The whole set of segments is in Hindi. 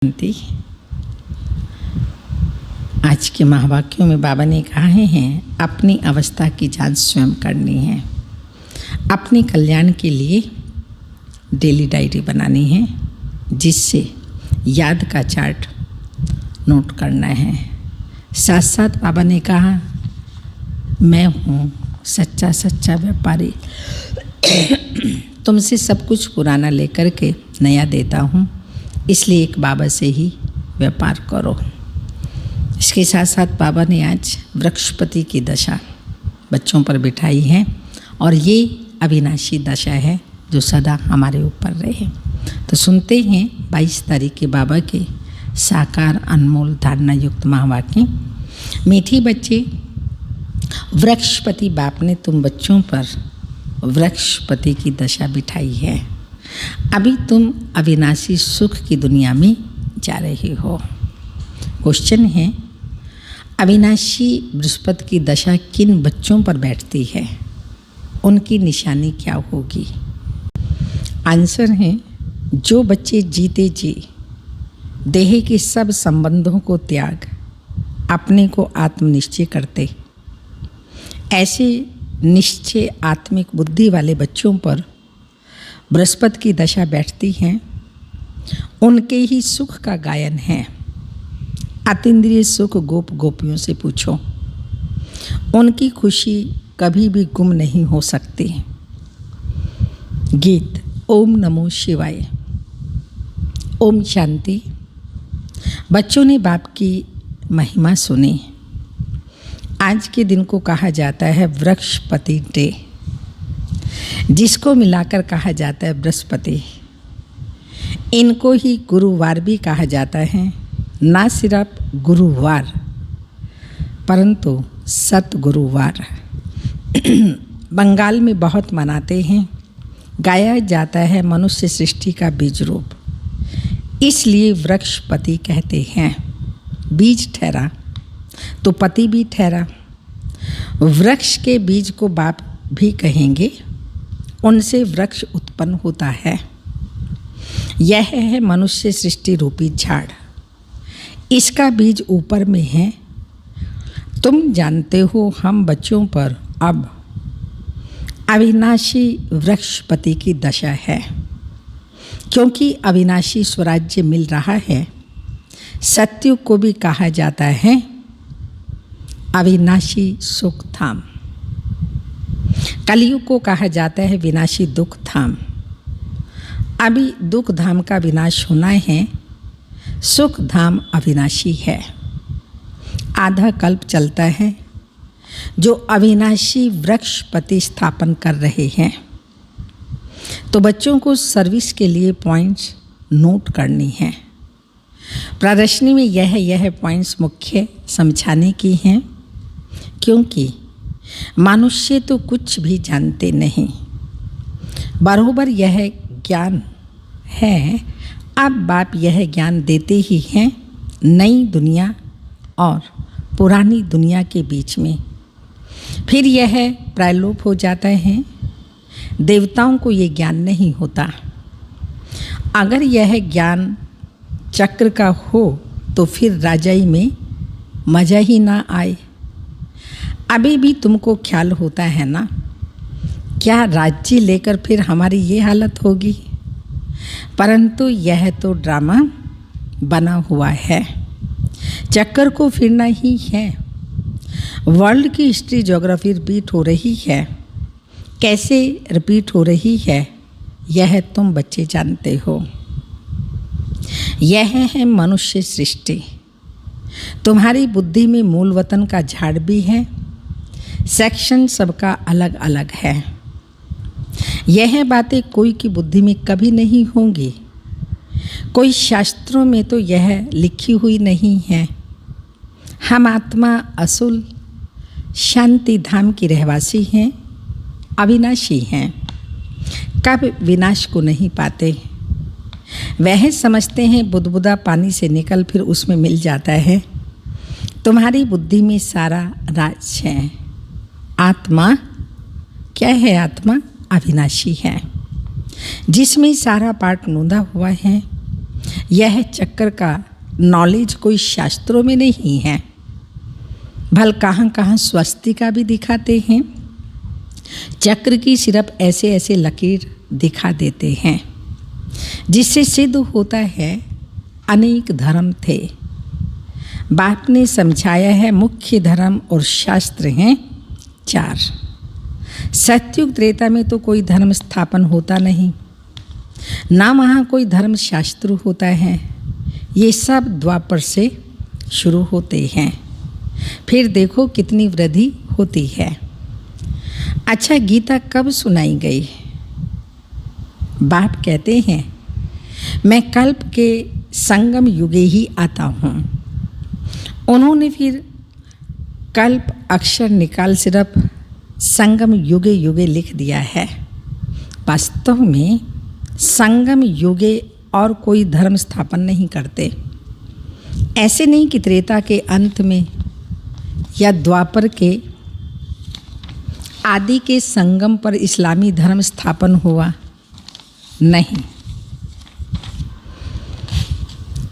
शांति। आज के महावाक्यों में बाबा ने कहा है अपनी अवस्था की जांच स्वयं करनी है, अपने कल्याण के लिए डेली डायरी बनानी है, जिससे याद का चार्ट नोट करना है। साथ साथ बाबा ने कहा मैं हूँ सच्चा व्यापारी, तुमसे सब कुछ पुराना लेकर के नया देता हूँ, इसलिए एक बाबा से ही व्यापार करो। इसके साथ साथ बाबा ने आज वृक्षपति की दशा बच्चों पर बिठाई है और ये अविनाशी दशा है जो सदा हमारे ऊपर रहे। तो सुनते हैं 22 तारीख के बाबा के साकार अनमोल धारणा युक्त महावाक्य। मीठी बच्चे, वृक्षपति बाप ने तुम बच्चों पर वृक्षपति की दशा बिठाई है। अभी तुम अविनाशी सुख की दुनिया में जा रहे हो। क्वेश्चन है, अविनाशी बृहस्पति की दशा किन बच्चों पर बैठती है, उनकी निशानी क्या होगी? आंसर है, जो बच्चे जीते जी देह के सब संबंधों को त्याग अपने को आत्मनिश्चय करते, ऐसे निश्चय आत्मिक बुद्धि वाले बच्चों पर बृहस्पति की दशा बैठती है। उनके ही सुख का गायन है। अतीन्द्रिय सुख गोप गोपियों से पूछो, उनकी खुशी कभी भी गुम नहीं हो सकती। गीत ओम नमो शिवाय। ओम शांति। बच्चों ने बाप की महिमा सुनी। आज के दिन को कहा जाता है वृक्षपति डे, जिसको मिलाकर कहा जाता है बृहस्पति। इनको ही गुरुवार भी कहा जाता है, ना सिर्फ गुरुवार परंतु सतगुरुवार। बंगाल में बहुत मनाते हैं। गाया जाता है मनुष्य सृष्टि का बीज रूप, इसलिए वृक्षपति कहते हैं। बीज ठहरा तो पति भी ठहरा। वृक्ष के बीज को बाप भी कहेंगे, उनसे वृक्ष उत्पन्न होता है। यह है मनुष्य सृष्टि रूपी झाड़, इसका बीज ऊपर में है। तुम जानते हो हम बच्चों पर अब अविनाशी वृक्षपति की दशा है, क्योंकि अविनाशी स्वराज्य मिल रहा है। सत्य को भी कहा जाता है अविनाशी सुख धाम। कलयुग को कहा जाता है विनाशी दुख धाम। अभी दुख धाम का विनाश होना है, सुख धाम अविनाशी है। आधा कल्प चलता है जो अविनाशी वृक्षपति स्थापन कर रहे हैं। तो बच्चों को सर्विस के लिए पॉइंट्स नोट करनी है। प्रदर्शनी में यह पॉइंट्स मुख्य समझाने की हैं, क्योंकि मनुष्य तो कुछ भी जानते नहीं। बरोबर यह ज्ञान है। अब बाप यह ज्ञान देते ही हैं नई दुनिया और पुरानी दुनिया के बीच में। फिर यह प्रायलोप हो जाता है। देवताओं को ये ज्ञान नहीं होता। अगर यह ज्ञान चक्र का हो तो फिर राजाई में मज़ा ही ना आए। अभी भी तुमको ख्याल होता है ना, क्या राज्य लेकर फिर हमारी ये हालत होगी? परंतु यह तो ड्रामा बना हुआ है। चक्कर को फिरना ही है। वर्ल्ड की हिस्ट्री ज्योग्राफी रिपीट हो रही है। कैसे रिपीट हो रही है यह तुम बच्चे जानते हो। यह है मनुष्य सृष्टि। तुम्हारी बुद्धि में मूल वतन का झाड़ भी है। सेक्शन सबका अलग अलग है। यह बातें कोई की बुद्धि में कभी नहीं होंगी। कोई शास्त्रों में तो यह लिखी हुई नहीं है। हम आत्मा असुल शांति धाम की रहवासी हैं, अविनाशी हैं, कब विनाश को नहीं पाते। वह समझते हैं बुदबुदा पानी से निकल फिर उसमें मिल जाता है। तुम्हारी बुद्धि में सारा राज है। आत्मा क्या है? आत्मा अविनाशी है, जिसमें सारा पाठ नोंदा हुआ है। यह चक्र का नॉलेज कोई शास्त्रों में नहीं है। भल कहाँ कहाँ स्वस्तिका भी दिखाते हैं। चक्र की सिर्फ ऐसे ऐसे लकीर दिखा देते हैं, जिससे सिद्ध होता है अनेक धर्म थे। बाप ने समझाया है मुख्य धर्म और शास्त्र हैं 4। सतयुग त्रेता में तो कोई धर्म स्थापन होता नहीं, ना वहाँ कोई धर्म शास्त्र होता है। ये सब द्वापर से शुरू होते हैं। फिर देखो कितनी वृद्धि होती है। अच्छा, गीता कब सुनाई गई? बाप कहते हैं मैं कल्प के संगम युगे ही आता हूँ। उन्होंने फिर कल्प अक्षर निकाल सिर्फ संगम युगे युगे लिख दिया है। वास्तव में संगम युगे और कोई धर्म स्थापन नहीं करते। ऐसे नहीं कि त्रेता के अंत में या द्वापर के आदि के संगम पर इस्लामी धर्म स्थापन हुआ, नहीं।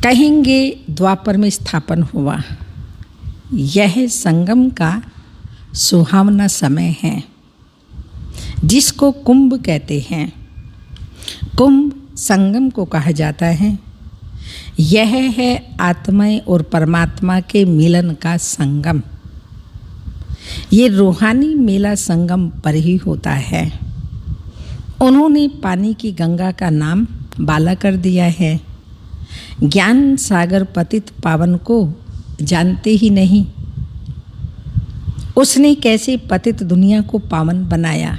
कहेंगे द्वापर में स्थापन हुआ। यह संगम का सुहावना समय है, जिसको कुंभ कहते हैं। कुंभ संगम को कहा जाता है। यह है आत्मा और परमात्मा के मिलन का संगम। ये रूहानी मेला संगम पर ही होता है। उन्होंने पानी की गंगा का नाम बाला कर दिया है। ज्ञान सागर पतित पावन को जानते ही नहीं। उसने कैसे पतित दुनिया को पावन बनाया,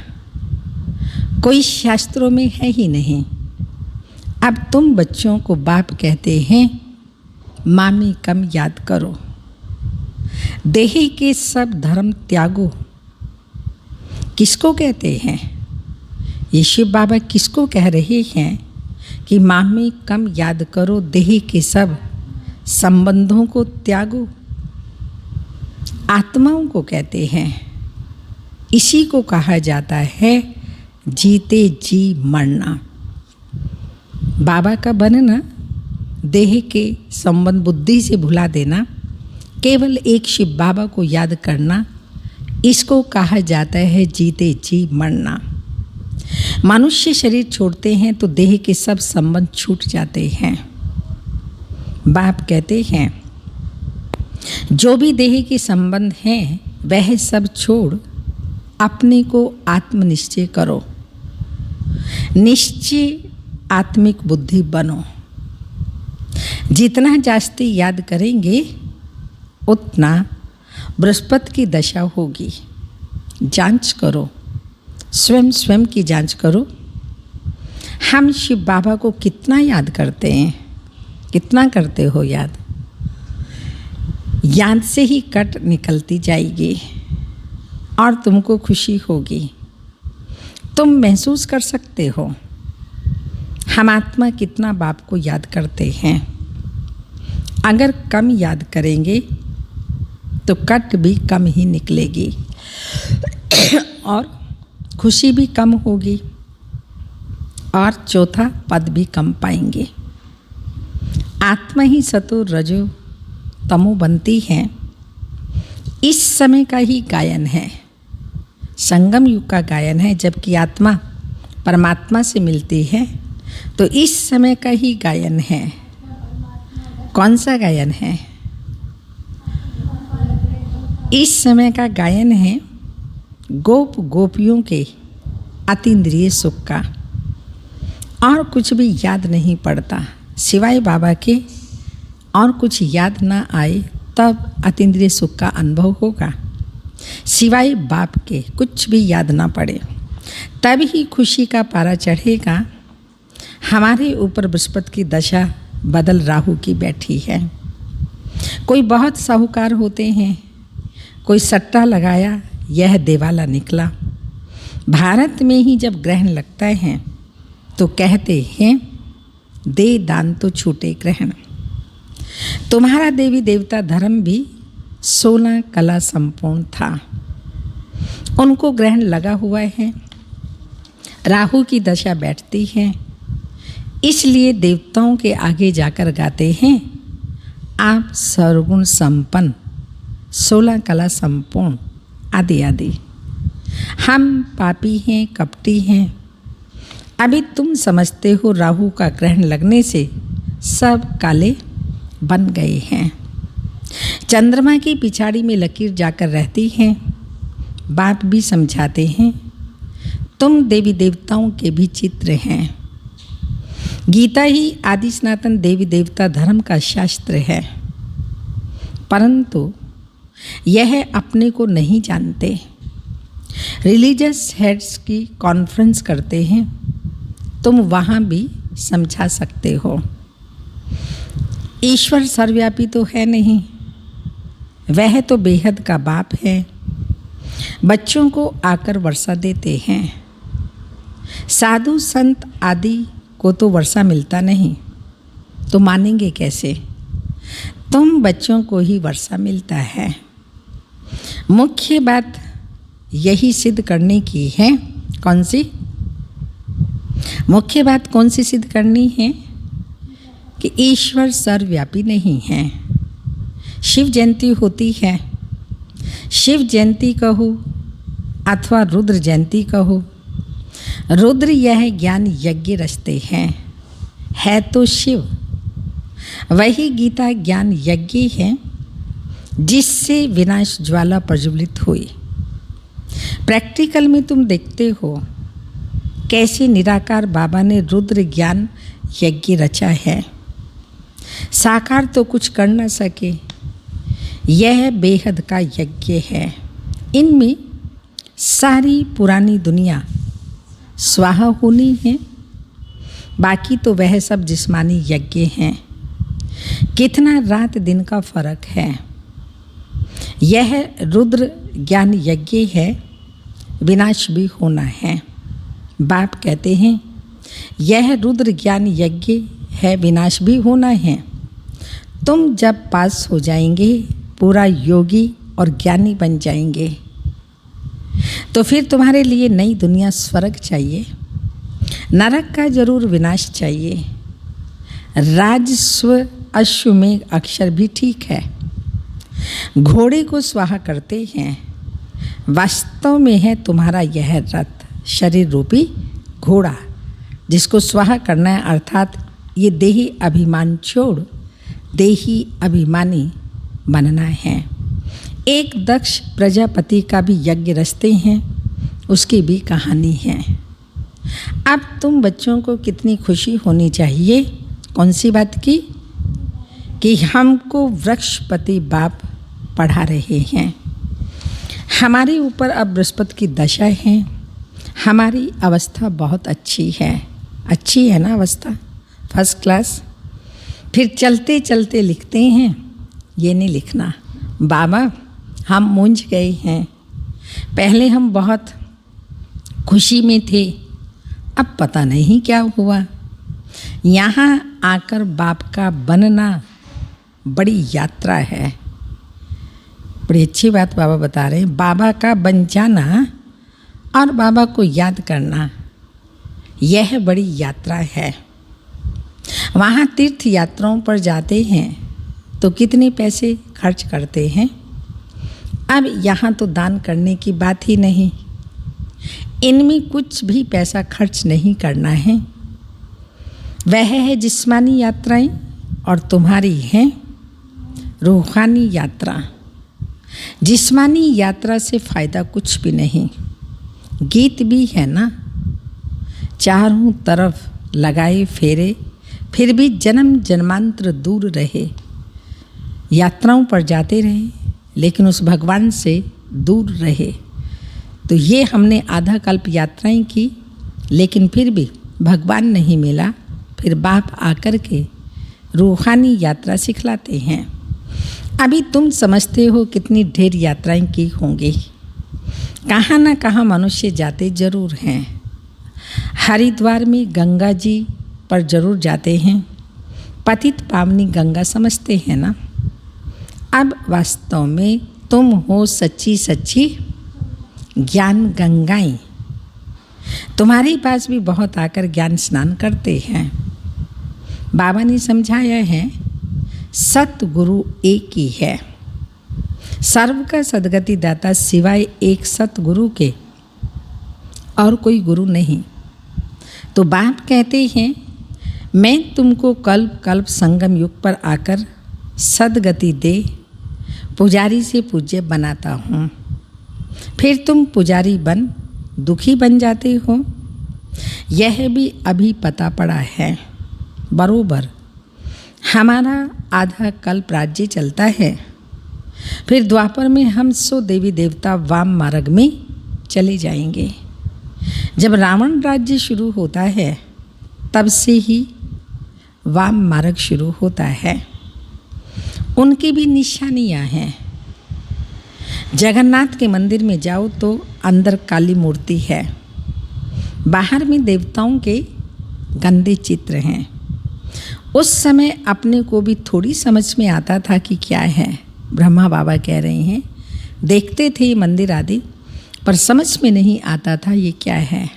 कोई शास्त्रों में है ही नहीं। अब तुम बच्चों को बाप कहते हैं मामी कम याद करो, देही के सब धर्म त्यागो। किसको कहते हैं? ये शिव बाबा किसको कह रहे हैं कि मामी कम याद करो, देही के सब संबंधों को त्यागो? आत्माओं को कहते हैं। इसी को कहा जाता है जीते जी मरना। बाबा का बनना, देह के संबंध बुद्धि से भुला देना, केवल एक शिव बाबा को याद करना, इसको कहा जाता है जीते जी मरना। मनुष्य शरीर छोड़ते हैं तो देह के सब संबंध छूट जाते हैं। बाप कहते हैं जो भी देह के संबंध हैं वह सब छोड़ अपने को आत्मनिश्चय करो। निश्चय आत्मिक बुद्धि बनो। जितना जास्ती याद करेंगे उतना बृहस्पति की दशा होगी। जांच करो, स्वयं की जांच करो। हम शिव बाबा को कितना याद करते हैं? कितना करते हो याद? याद से ही कट निकलती जाएगी और तुमको खुशी होगी। तुम महसूस कर सकते हो हम आत्मा कितना बाप को याद करते हैं। अगर कम याद करेंगे तो कट भी कम ही निकलेगी और खुशी भी कम होगी और चौथा पद भी कम पाएंगे। आत्मा ही सतो रजो तमो बनती है। इस समय का ही गायन है, संगम युग का गायन है। जबकि आत्मा परमात्मा से मिलती है तो इस समय का ही गायन है। कौन सा गायन है? इस समय का गायन है गोप गोपियों के अतीन्द्रिय सुख का। और कुछ भी याद नहीं पड़ता सिवाय बाबा के, और कुछ याद ना आए तब अतीन्द्रिय सुख का अनुभव होगा। सिवाय बाप के कुछ भी याद ना पड़े तब ही खुशी का पारा चढ़ेगा। हमारे ऊपर बृहस्पति की दशा बदल राहु की बैठी है। कोई बहुत साहूकार होते हैं, कोई सट्टा लगाया, यह देवाला निकला। भारत में ही जब ग्रहण लगता है तो कहते हैं दे दान तो छूटे ग्रहण। तुम्हारा देवी देवता धर्म भी 16 कला संपूर्ण था, उनको ग्रहण लगा हुआ है। राहु की दशा बैठती है, इसलिए देवताओं के आगे जाकर गाते हैं, आप सर्वगुण संपन्न, 16 कला संपूर्ण, आदि आदि। हम पापी हैं, कपटी हैं। अभी तुम समझते हो राहु का ग्रहण लगने से सब काले बन गए हैं। चंद्रमा की पिछाड़ी में लकीर जाकर रहती है। बाप भी समझाते हैं, तुम देवी देवताओं के भी चित्र हैं। गीता ही आदि सनातन देवी देवता धर्म का शास्त्र है, परंतु यह अपने को नहीं जानते। रिलीजियस हेड्स की कॉन्फ्रेंस करते हैं, तुम वहाँ भी समझा सकते हो। ईश्वर सर्वव्यापी तो है नहीं, वह तो बेहद का बाप है। बच्चों को आकर वर्षा देते हैं। साधु संत आदि को तो वर्षा मिलता नहीं, तो मानेंगे कैसे? तुम बच्चों को ही वर्षा मिलता है। मुख्य बात यही सिद्ध करने की है। कौन सी मुख्य बात? कौन सी सिद्ध करनी है? कि ईश्वर सर्वव्यापी नहीं है। शिव जयंती होती है, शिव जयंती कहो अथवा रुद्र जयंती कहो। रुद्र यह ज्ञान यज्ञ रचते हैं, है तो शिव। वही गीता ज्ञान यज्ञ है, जिससे विनाश ज्वाला प्रज्वलित हुई। प्रैक्टिकल में तुम देखते हो कैसे निराकार बाबा ने रुद्र ज्ञान यज्ञ रचा है। साकार तो कुछ कर न सके, यह बेहद का यज्ञ है। इनमें सारी पुरानी दुनिया स्वाहा होनी है, बाकी तो वह सब जिस्मानी यज्ञ हैं। कितना रात दिन का फर्क है। यह रुद्र ज्ञान यज्ञ है, विनाश भी होना है। बाप कहते हैं, यह रुद्र ज्ञान यज्ञ है, विनाश भी होना है। तुम जब पास हो जाएंगे, पूरा योगी और ज्ञानी बन जाएंगे, तो फिर तुम्हारे लिए नई दुनिया स्वर्ग चाहिए, नरक का जरूर विनाश चाहिए। राजस्व अश्वमेघ अक्षर भी ठीक है। घोड़े को स्वाहा करते हैं, वास्तव में है तुम्हारा यह रथ, शरीर रूपी घोड़ा, जिसको स्वाहा करना है। अर्थात ये देही अभिमान छोड़ देही अभिमानी बनना है। एक दक्ष प्रजापति का भी यज्ञ रचते हैं, उसकी भी कहानी है। अब तुम बच्चों को कितनी खुशी होनी चाहिए। कौन सी बात की? कि हमको वृक्षपति बाप पढ़ा रहे हैं। हमारे ऊपर अब बृहस्पति की दशा है। हमारी अवस्था बहुत अच्छी है। अच्छी है ना अवस्था? First class. फिर चलते चलते लिखते हैं, ये नहीं लिखना, बाबा हम मूंझ गए हैं। पहले हम बहुत खुशी में थे, अब पता नहीं क्या हुआ। यहाँ आकर बाप का बनना बड़ी यात्रा है। बड़ी अच्छी बात बाबा बता रहे हैं। बाबा का बन जाना और बाबा को याद करना, यह बड़ी यात्रा है। वहाँ तीर्थ यात्राओं पर जाते हैं तो कितने पैसे खर्च करते हैं। अब यहाँ तो दान करने की बात ही नहीं, इनमें कुछ भी पैसा खर्च नहीं करना है। वह है जिस्मानी यात्राएं और तुम्हारी है रूहानी यात्रा। जिस्मानी यात्रा से फ़ायदा कुछ भी नहीं। गीत भी है ना, चारों तरफ लगाए फेरे, फिर भी जन्म जन्मांतर दूर रहे। यात्राओं पर जाते रहे, लेकिन उस भगवान से दूर रहे। तो ये हमने आधा कल्प यात्राएं की, लेकिन फिर भी भगवान नहीं मिला। फिर बाप आकर के रूहानी यात्रा सिखलाते हैं। अभी तुम समझते हो कितनी ढेर यात्राएं की होंगी। कहाँ ना कहाँ मनुष्य जाते जरूर हैं। हरिद्वार में गंगा जी पर जरूर जाते हैं। पतित पावनी गंगा समझते हैं ना। अब वास्तव में तुम हो सच्ची सच्ची ज्ञान गंगाएं। तुम्हारे पास भी बहुत आकर ज्ञान स्नान करते हैं। बाबा ने समझाया है, सतगुरु एक ही है। सर्व का सदगति दाता सिवाय एक सतगुरु के और कोई गुरु नहीं। तो बाप कहते हैं, मैं तुमको कल्प कल्प संगम युग पर आकर सदगति दे पुजारी से पूज्य बनाता हूँ। फिर तुम पुजारी बन दुखी बन जाते हो। यह भी अभी पता पड़ा है। बरोबर हमारा आधा कल्प राज्य चलता है, फिर द्वापर में हम 100 देवी देवता वाम मार्ग में चले जाएंगे। जब रावण राज्य शुरू होता है तब से ही वाम मार्ग शुरू होता है। उनकी भी निशानियाँ हैं। जगन्नाथ के मंदिर में जाओ तो अंदर काली मूर्ति है, बाहर में देवताओं के गंदे चित्र हैं। उस समय अपने को भी थोड़ी समझ में आता था कि क्या है। ब्रह्मा बाबा कह रहे हैं, देखते थे मंदिर आदि पर समझ में नहीं आता था ये क्या है।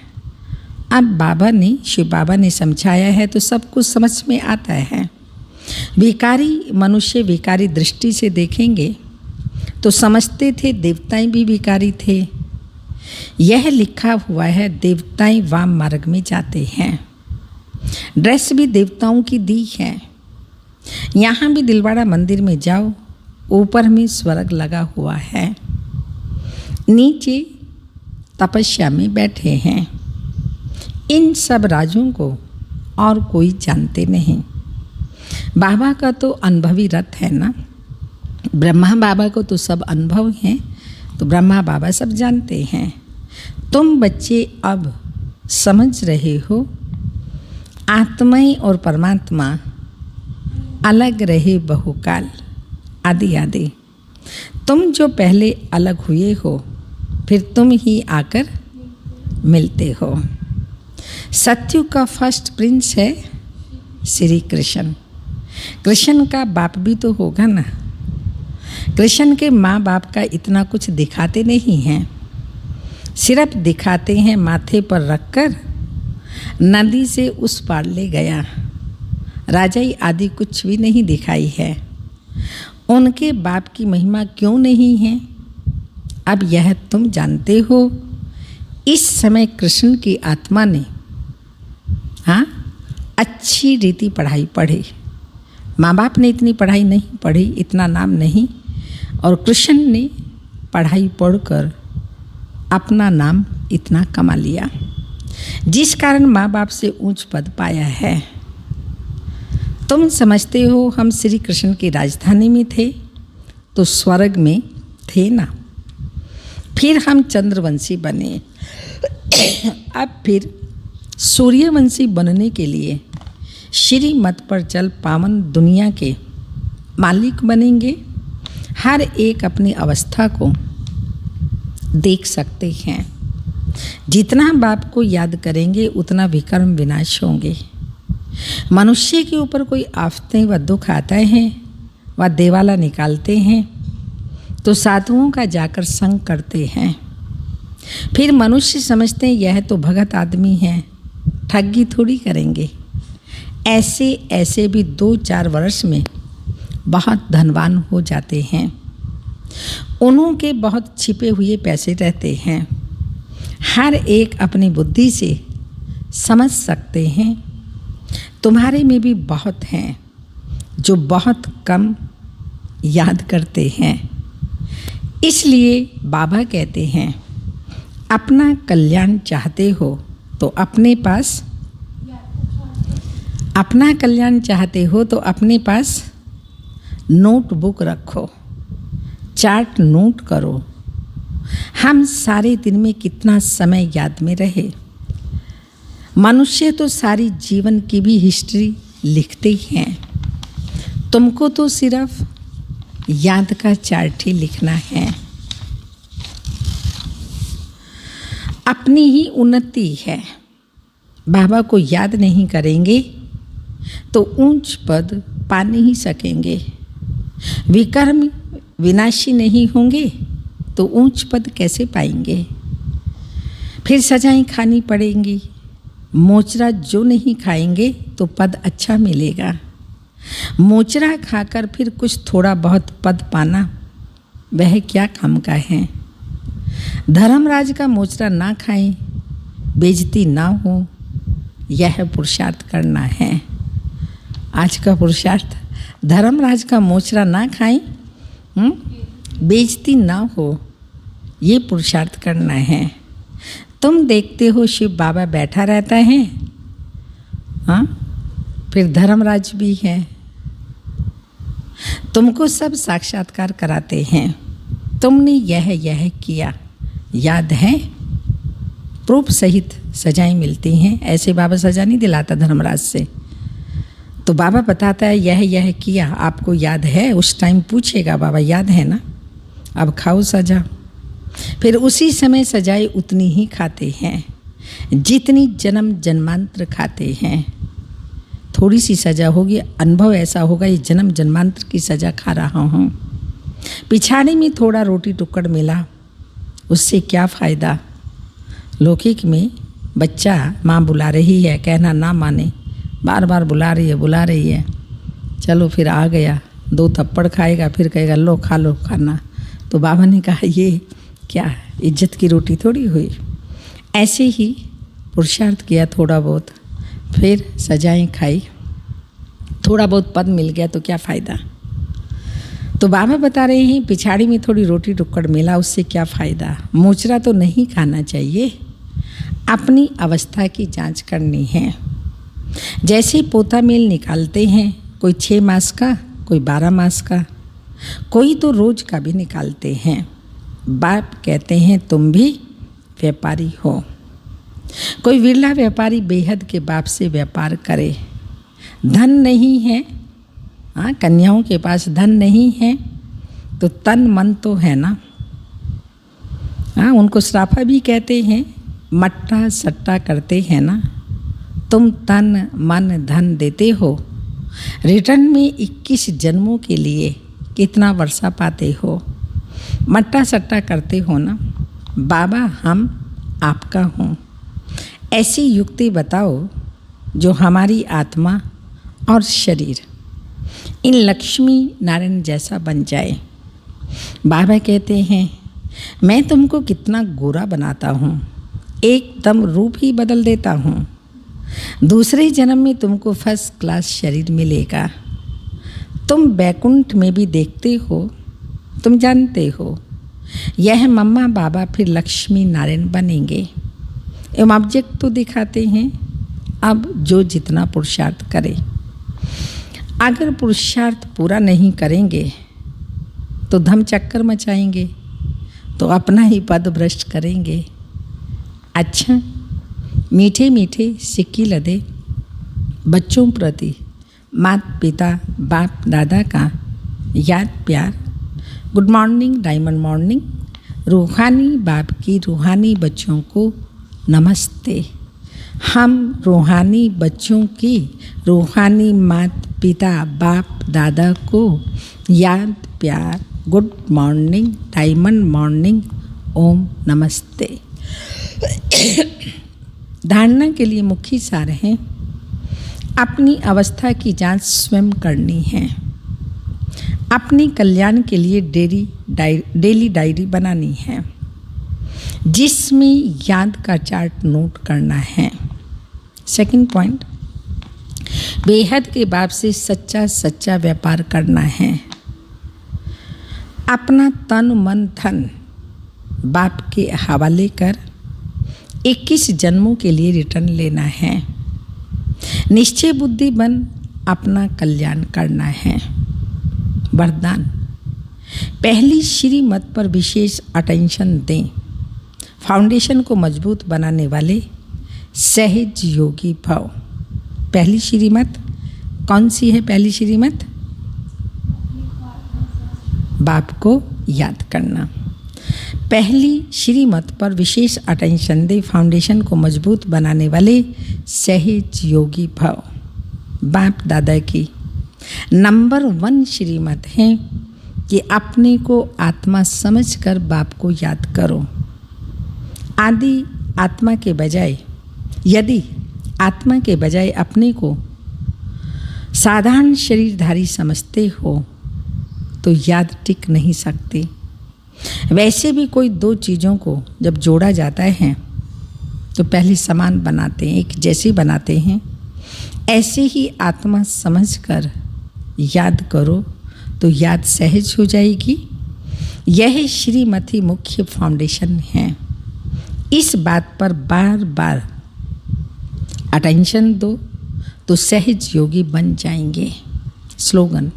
अब बाबा ने, शिव बाबा ने समझाया है तो सब कुछ समझ में आता है। विकारी मनुष्य विकारी दृष्टि से देखेंगे तो समझते थे देवताएं भी विकारी थे। यह लिखा हुआ है, देवताएं वाम मार्ग में जाते हैं। ड्रेस भी देवताओं की दी है। यहाँ भी दिलवाड़ा मंदिर में जाओ, ऊपर में स्वर्ग लगा हुआ है, नीचे तपस्या में बैठे हैं। इन सब राजों को और कोई जानते नहीं। बाबा का तो अनुभवी रथ है ना। ब्रह्मा बाबा को तो सब अनुभव हैं, तो ब्रह्मा बाबा सब जानते हैं। तुम बच्चे अब समझ रहे हो, आत्मा और परमात्मा अलग रहे बहुकाल, आदि आदि। तुम जो पहले अलग हुए हो, फिर तुम ही आकर मिलते हो। सत्युग का फर्स्ट प्रिंस है श्री कृष्ण। कृष्ण का बाप भी तो होगा ना। कृष्ण के माँ बाप का इतना कुछ दिखाते नहीं हैं, सिर्फ दिखाते हैं माथे पर रखकर नदी से उस पार ले गया। राजाई आदि कुछ भी नहीं दिखाई है। उनके बाप की महिमा क्यों नहीं है, अब यह तुम जानते हो। इस समय कृष्ण की आत्मा ने अच्छी रीति पढ़ाई पढ़ी। माँ बाप ने इतनी पढ़ाई नहीं पढ़ी, इतना नाम नहीं, और कृष्ण ने पढ़ाई पढ़कर अपना नाम इतना कमा लिया, जिस कारण माँ बाप से ऊंच पद पाया है। तुम समझते हो हम श्री कृष्ण की राजधानी में थे तो स्वर्ग में थे ना। फिर हम चंद्रवंशी बने, अब फिर सूर्यवंशी बनने के लिए श्रीमत पर चल पावन दुनिया के मालिक बनेंगे। हर एक अपनी अवस्था को देख सकते हैं। जितना बाप को याद करेंगे उतना विकर्म विनाश होंगे। मनुष्य के ऊपर कोई आफतें व दुख आता है व देवाला निकालते हैं तो साधुओं का जाकर संग करते हैं। फिर मनुष्य समझते हैं यह तो भगत आदमी है, ठगी थोड़ी करेंगे। ऐसे ऐसे भी 2-4 वर्ष में बहुत धनवान हो जाते हैं। उन्हों के बहुत छिपे हुए पैसे रहते हैं। हर एक अपनी बुद्धि से समझ सकते हैं। तुम्हारे में भी बहुत हैं जो बहुत कम याद करते हैं। इसलिए बाबा कहते हैं, अपना कल्याण चाहते हो तो अपने पास नोटबुक रखो, चार्ट नोट करो। हम सारे दिन में कितना समय याद में रहे। मनुष्य तो सारी जीवन की भी हिस्ट्री लिखते हैं। तुमको तो सिर्फ याद का चार्ट ही लिखना है। अपनी ही उन्नति है। बाबा को याद नहीं करेंगे तो ऊंच पद पा नहीं सकेंगे। विकर्म विनाशी नहीं होंगे तो ऊंच पद कैसे पाएंगे। फिर सजाएं खानी पड़ेंगी, मोचरा जो नहीं खाएंगे तो पद अच्छा मिलेगा। मोचरा खाकर फिर कुछ थोड़ा बहुत पद पाना वह क्या काम का है। धर्मराज का मोचरा ना खाएं, बेइज्जती ना हो, यह पुरुषार्थ करना है। आज का पुरुषार्थ धर्मराज का मोचरा ना खाएं, बेइज्जती ना हो, ये पुरुषार्थ करना है। तुम देखते हो शिव बाबा बैठा रहता है, हाँ, फिर धर्मराज भी है, तुमको सब साक्षात्कार कराते हैं। तुमने यह किया, याद है? प्रूफ सहित सजाएं मिलती हैं। ऐसे बाबा सजा नहीं दिलाता धर्मराज से, तो बाबा बताता है यह किया, आपको याद है? उस टाइम पूछेगा बाबा, याद है ना? अब खाओ सजा। फिर उसी समय सजाएं उतनी ही खाते हैं जितनी जन्म जन्मांतर खाते हैं। थोड़ी सी सजा होगी, अनुभव ऐसा होगा ये जन्म जन्मांतर की सजा खा रहा हूँ। पिछाड़ी में थोड़ा रोटी टुकड़ मिला, उससे क्या फ़ायदा। लौकिक में बच्चा माँ बुला रही है, कहना ना माने, बार बार बुला रही है, चलो फिर आ गया, 2 थप्पड़ खाएगा, फिर कहेगा लो खा लो खाना। तो बाबा ने कहा ये क्या इज्जत की रोटी थोड़ी हुई। ऐसे ही पुरुषार्थ किया थोड़ा बहुत, फिर सजाएं खाई, थोड़ा बहुत पद मिल गया तो क्या फ़ायदा। तो बाबा बता रहे हैं पिछाड़ी में थोड़ी रोटी टुक्कड़ मिला, उससे क्या फ़ायदा। मोचरा तो नहीं खाना चाहिए, अपनी अवस्था की जांच करनी है। जैसे पोता मेल निकालते हैं, कोई 6 मास का, कोई 12 मास का, कोई तो रोज़ का भी निकालते हैं। बाप कहते हैं तुम भी व्यापारी हो। कोई विरला व्यापारी बेहद के बाप से व्यापार करे। धन नहीं है, हाँ, कन्याओं के पास धन नहीं है तो तन मन तो है ना। हाँ, उनको श्राफा भी कहते हैं, मट्टा सट्टा करते हैं ना। तुम तन मन धन देते हो, रिटर्न में 21 जन्मों के लिए कितना वर्षा पाते हो। मट्टा सट्टा करते हो ना। बाबा हम आपका हूँ, ऐसी युक्ति बताओ जो हमारी आत्मा और शरीर इन लक्ष्मी नारायण जैसा बन जाए। बाबा कहते हैं मैं तुमको कितना गोरा बनाता हूँ, एकदम रूप ही बदल देता हूँ। दूसरे जन्म में तुमको फर्स्ट क्लास शरीर मिलेगा। तुम बैकुंठ में भी देखते हो, तुम जानते हो यह मम्मा बाबा फिर लक्ष्मी नारायण बनेंगे। एवं ऑब्जेक्ट तो दिखाते हैं। अब जो जितना पुरुषार्थ करे, अगर पुरुषार्थ पूरा नहीं करेंगे तो धम चक्कर मचाएंगे, तो अपना ही पद भ्रष्ट करेंगे। अच्छा, मीठे मीठे सिक्की लदे बच्चों प्रति माता पिता बाप दादा का याद प्यार। Good morning, diamond morning. रूहानी बाप की रूहानी बच्चों को नमस्ते। हम रूहानी बच्चों की रूहानी माता पिता बाप दादा को याद प्यार, गुड मॉर्निंग, डायमंड मॉर्निंग, ओम नमस्ते। धारणा के लिए मुख्य सार है, अपनी अवस्था की जांच स्वयं करनी है। अपनी कल्याण के लिए डेली डायरी बनानी है, जिसमें याद का चार्ट नोट करना है। सेकंड पॉइंट, बेहद के बाप से सच्चा व्यापार करना है। अपना तन मन धन बाप के हवाले कर 21 जन्मों के लिए रिटर्न लेना है। निश्चय बुद्धि बन अपना कल्याण करना है। वरदान, पहली श्रीमत पर विशेष अटेंशन दें। फाउंडेशन को मजबूत बनाने वाले सहज योगी भव। पहली श्रीमत कौन सी है? पहली श्रीमत बाप को याद करना। पहली श्रीमत पर विशेष अटेंशन दे, फाउंडेशन को मजबूत बनाने वाले सहज योगी भव। बाप दादा की नंबर 1 श्रीमत है कि अपने को आत्मा समझकर बाप को याद करो। आदि आत्मा के बजाय यदि आत्मा के बजाय अपने को साधारण शरीरधारी समझते हो तो याद टिक नहीं सकती। वैसे भी कोई दो चीज़ों को जब जोड़ा जाता है तो पहले समान बनाते हैं, एक जैसे बनाते हैं। ऐसे ही आत्मा समझकर याद करो तो याद सहज हो जाएगी। यह श्रीमती मुख्य फाउंडेशन है। इस बात पर बार बार अटेंशन दो तो सहज योगी बन जाएंगे। स्लोगन: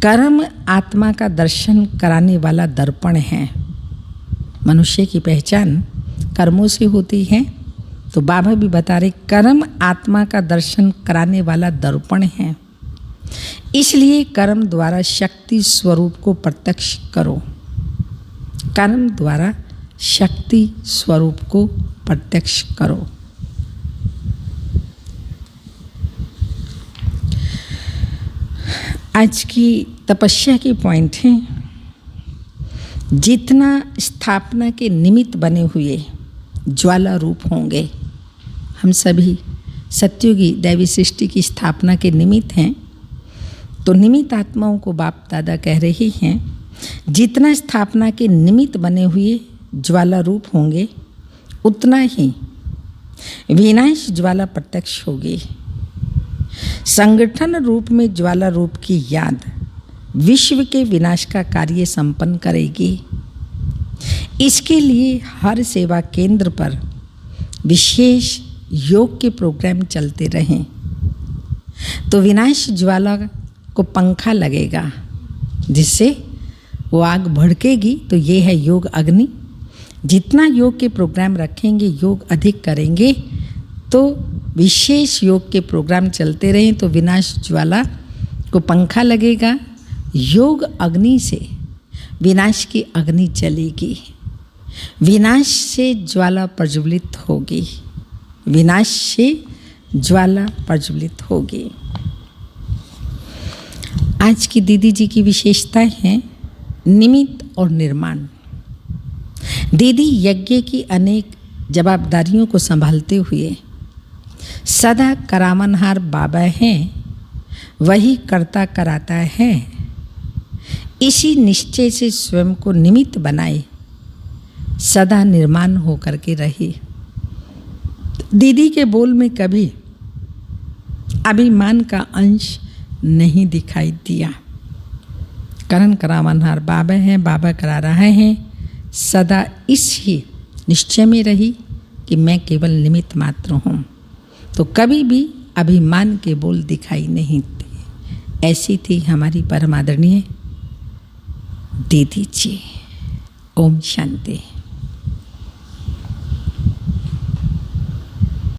कर्म आत्मा का दर्शन कराने वाला दर्पण है। मनुष्य की पहचान कर्मों से होती है, तो बाबा भी बता रहे कर्म आत्मा का दर्शन कराने वाला दर्पण है। इसलिए कर्म द्वारा शक्ति स्वरूप को प्रत्यक्ष करो। कर्म द्वारा शक्ति स्वरूप को प्रत्यक्ष करो। आज की तपस्या के पॉइंट हैं, जितना स्थापना के निमित्त बने हुए ज्वाला रूप होंगे। हम सभी सत्युगी दैवी सृष्टि की स्थापना के निमित्त हैं, तो निमित्त आत्माओं को बाप दादा कह रहे हैं, जितना स्थापना के निमित्त बने हुए ज्वाला रूप होंगे उतना ही विनाश ज्वाला प्रत्यक्ष होगी। संगठन रूप में ज्वाला रूप की याद विश्व के विनाश का कार्य संपन्न करेगी। इसके लिए हर सेवा केंद्र पर विशेष योग के प्रोग्राम चलते रहें तो विनाश ज्वाला को पंखा लगेगा, जिससे वो आग भड़केगी। तो ये है योग अग्नि। जितना योग के प्रोग्राम रखेंगे, योग अधिक करेंगे, तो विशेष योग के प्रोग्राम चलते रहें तो विनाश ज्वाला को पंखा लगेगा। योग अग्नि से विनाश की अग्नि जलेगी, विनाश से ज्वाला प्रज्वलित होगी, विनाश से ज्वाला प्रज्वलित होगी। आज की दीदी जी की विशेषता है निमित्त और निर्माण। दीदी यज्ञ की अनेक जवाबदारियों को संभालते हुए सदा करामनहार बाबा हैं, वही करता कराता है। इसी निश्चय से स्वयं को निमित्त बनाए, सदा निर्माण होकर के रहे। दीदी के बोल में कभी अभिमान का अंश नहीं दिखाई दिया। करण करामनहार बाबा हैं, बाबा करा रहे हैं। सदा इस ही निश्चय में रही कि मैं केवल निमित्त मात्र हूँ, तो कभी भी अभिमान के बोल दिखाई नहीं दिए। ऐसी थी हमारी परम आदरणीय दीदी जी। ओम शांति।